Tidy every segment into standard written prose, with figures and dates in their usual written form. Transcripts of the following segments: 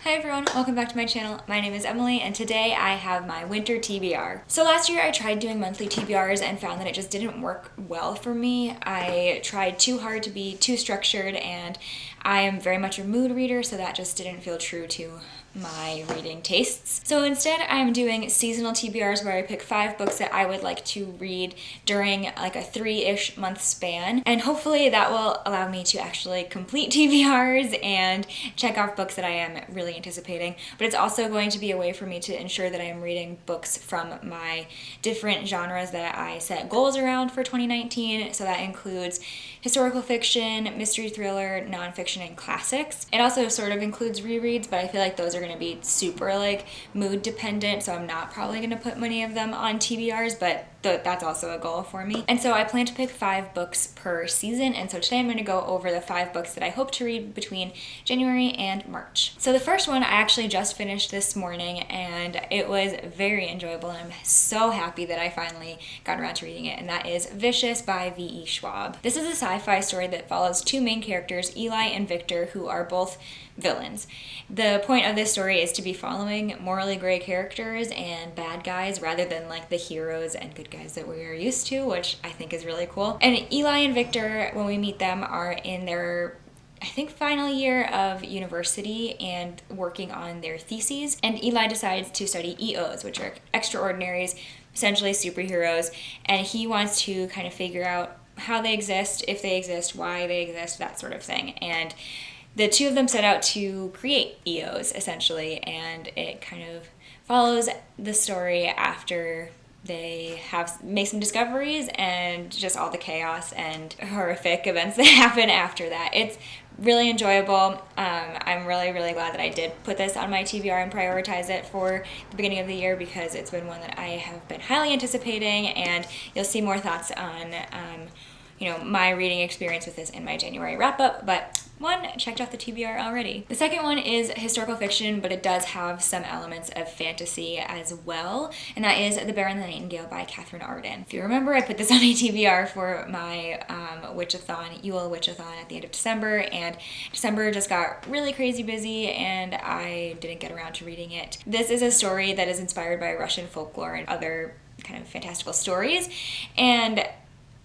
Hi everyone, welcome back to my channel. My name is Emily and today I have my winter TBR. So last year I tried doing monthly TBRs and found that it just didn't work well for me. I tried too hard to be too structured and I am very much a mood reader, so that just didn't feel true to my reading tastes. So instead I'm doing seasonal TBRs where I pick 5 books that I would like to read during like a 3-ish month span, and hopefully that will allow me to actually complete TBRs and check off books that I am really anticipating. But it's also going to be a way for me to ensure that I am reading books from my different genres that I set goals around for 2019. So that includes historical fiction, mystery thriller, nonfiction, and classics. It also sort of includes rereads, but I feel like those are going to be super like mood dependent, so I'm not probably going to put many of them on TBRs, but that's also a goal for me. And so I plan to pick 5 books per season, and so today I'm going to go over the 5 books that I hope to read between January and March. So the first one I actually just finished this morning and it was very enjoyable, and I'm so happy that I finally got around to reading it, and that is Vicious by V.E. Schwab. This is a sci-fi story that follows 2 main characters, Eli and Victor, who are both villains. The point of this story is to be following morally gray characters and bad guys rather than like the heroes and good guys that we are used to, which I think is really cool. And Eli and Victor, when we meet them, are in their I think final year of university and working on their theses, and Eli decides to study EOs, which are extraordinaries, essentially superheroes, and he wants to kind of figure out how they exist, if they exist, why they exist, that sort of thing. And the 2 of them set out to create EOs, essentially, and it kind of follows the story after they have made some discoveries and just all the chaos and horrific events that happen after that. It's really enjoyable. I'm really glad that I did put this on my TBR and prioritize it for the beginning of the year, because it's been one that I have been highly anticipating, and you'll see more thoughts on my reading experience with this in my January wrap-up. But one, checked off the TBR already. The second one is historical fiction, but it does have some elements of fantasy as well, and that is The Bear and the Nightingale by Katherine Arden. If you remember, I put this on a TBR for my Witchathon, Yule Witchathon at the end of December, and December just got really crazy busy and I didn't get around to reading it. This is a story that is inspired by Russian folklore and other kind of fantastical stories, and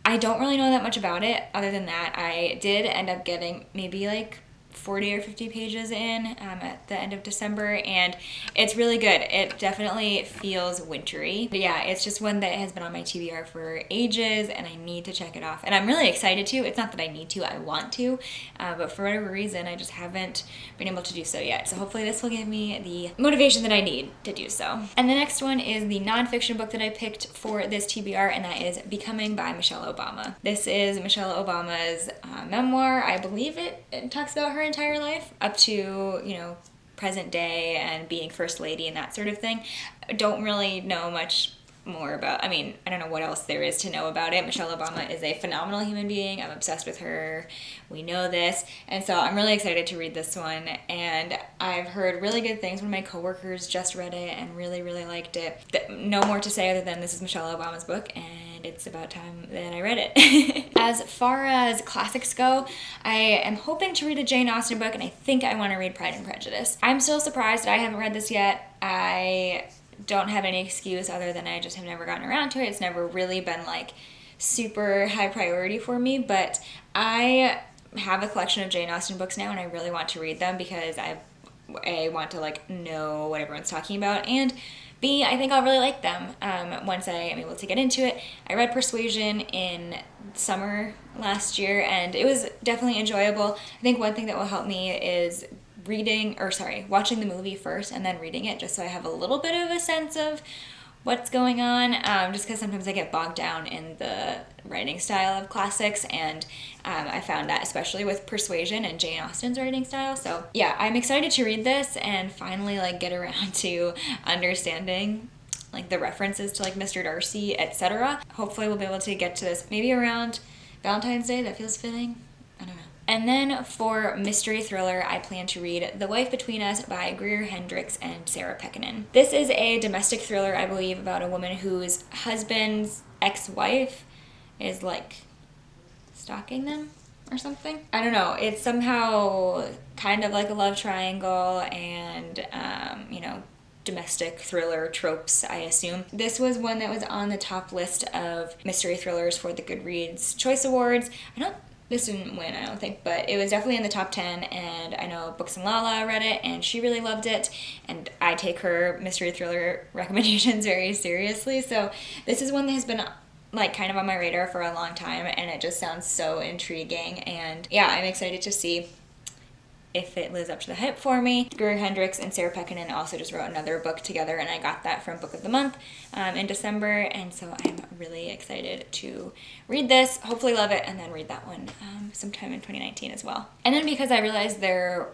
I don't really know that much about it. Other than that, I did end up getting maybe like 40 or 50 pages in at the end of December, and it's really good. It definitely feels wintry. But yeah, it's just one that has been on my TBR for ages and I need to check it off. And I'm really excited to. It's not that I need to, I want to, but for whatever reason, I just haven't been able to do so yet. So hopefully this will give me the motivation that I need to do so. And the next one is the nonfiction book that I picked for this TBR, and that is Becoming by Michelle Obama. This is Michelle Obama's memoir. I believe it talks about her entire life up to, present day and being first lady and that sort of thing. I don't really know much more about, I don't know what else there is to know about it. Michelle Obama is a phenomenal human being. I'm obsessed with her. We know this. And so I'm really excited to read this one. And I've heard really good things. One of my coworkers just read it and really liked it. No more to say other than this is Michelle Obama's book, and it's about time that I read it. As far as classics go, I am hoping to read a Jane Austen book, and I think I want to read Pride and Prejudice. I'm still surprised that I haven't read this yet. I don't have any excuse other than I just have never gotten around to it. It's never really been like super high priority for me, but I have a collection of Jane Austen books now and I really want to read them because I want to like know what everyone's talking about, and B, I think I'll really like them once I am able to get into it. I read Persuasion in summer last year and it was definitely enjoyable. I think one thing that will help me is watching the movie first and then reading it, just so I have a little bit of a sense of what's going on, just because sometimes I get bogged down in the writing style of classics, and I found that especially with Persuasion and Jane Austen's writing style. So yeah, I'm excited to read this and finally like get around to understanding like the references to like Mr. Darcy, etc. Hopefully we'll be able to get to this maybe around Valentine's Day. That feels fitting. I don't know. And then for mystery thriller, I plan to read The Wife Between Us by Greer, Hendricks, and Sarah Pekkanen. This is a domestic thriller, I believe, about a woman whose husband's ex-wife is like stalking them or something. I don't know. It's somehow kind of like a love triangle, and domestic thriller tropes, I assume. This was one that was on the top list of mystery thrillers for the Goodreads Choice Awards. This didn't win, I don't think, but it was definitely in the top 10, and I know Books and Lala read it, and she really loved it, and I take her mystery thriller recommendations very seriously, so this is one that has been like kind of on my radar for a long time, and it just sounds so intriguing, and yeah, I'm excited to see if it lives up to the hype for me. Greer, Hendricks, and Sarah Pekkanen also just wrote another book together, and I got that from Book of the Month in December, and so I'm really excited to read this, hopefully love it, and then read that one sometime in 2019 as well. And then because I realized there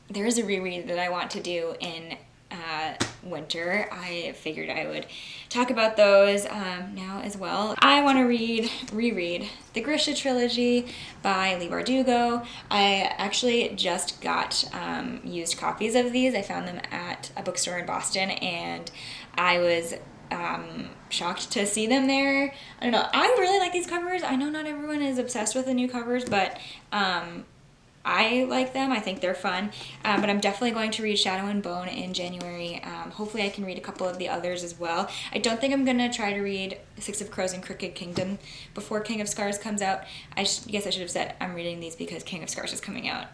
is a reread that I want to do in winter, I figured I would talk about those now as well. I want to reread the Grisha trilogy by Leigh Bardugo. I actually just got used copies of these. I found them at a bookstore in Boston, and I was shocked to see them there. I don't know, I really like these covers. I know not everyone is obsessed with the new covers, but I like them. I think they're fun, but I'm definitely going to read Shadow and Bone in January. Hopefully I can read a couple of the others as well. I don't think I'm going to try to read Six of Crows and Crooked Kingdom before King of Scars comes out. I guess I should have said I'm reading these because King of Scars is coming out,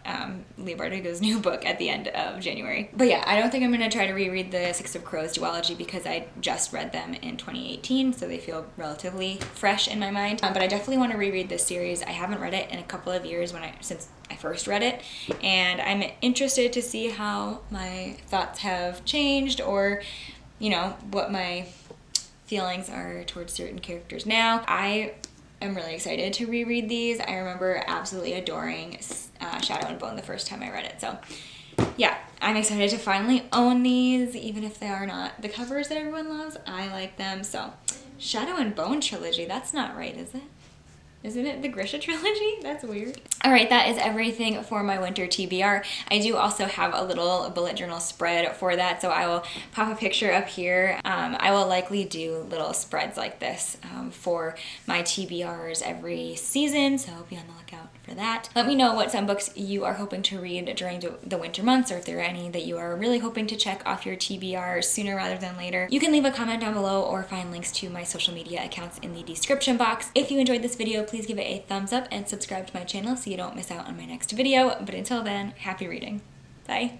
Leigh Bardugo's new book, at the end of January. But yeah, I don't think I'm going to try to reread the Six of Crows duology because I just read them in 2018, so they feel relatively fresh in my mind. But I definitely want to reread this series. I haven't read it in a couple of years since I first read it, and I'm interested to see how my thoughts have changed, or you know, what my feelings are towards certain characters now. I am really excited to reread these. I remember absolutely adoring Shadow and Bone the first time I read it, so yeah, I'm excited to finally own these, even if they are not the covers that everyone loves. I like them. So Shadow and Bone trilogy, that's not right, is it? Isn't it the Grisha trilogy? That's weird. All right, that is everything for my winter TBR. I do also have a little bullet journal spread for that, so I will pop a picture up here. I will likely do little spreads like this for my TBRs every season, so be on the lookout for that. Let me know what some books you are hoping to read during the winter months, or if there are any that you are really hoping to check off your TBRs sooner rather than later. You can leave a comment down below or find links to my social media accounts in the description box. If you enjoyed this video, please give it a thumbs up and subscribe to my channel so you don't miss out on my next video. But until then, happy reading. Bye.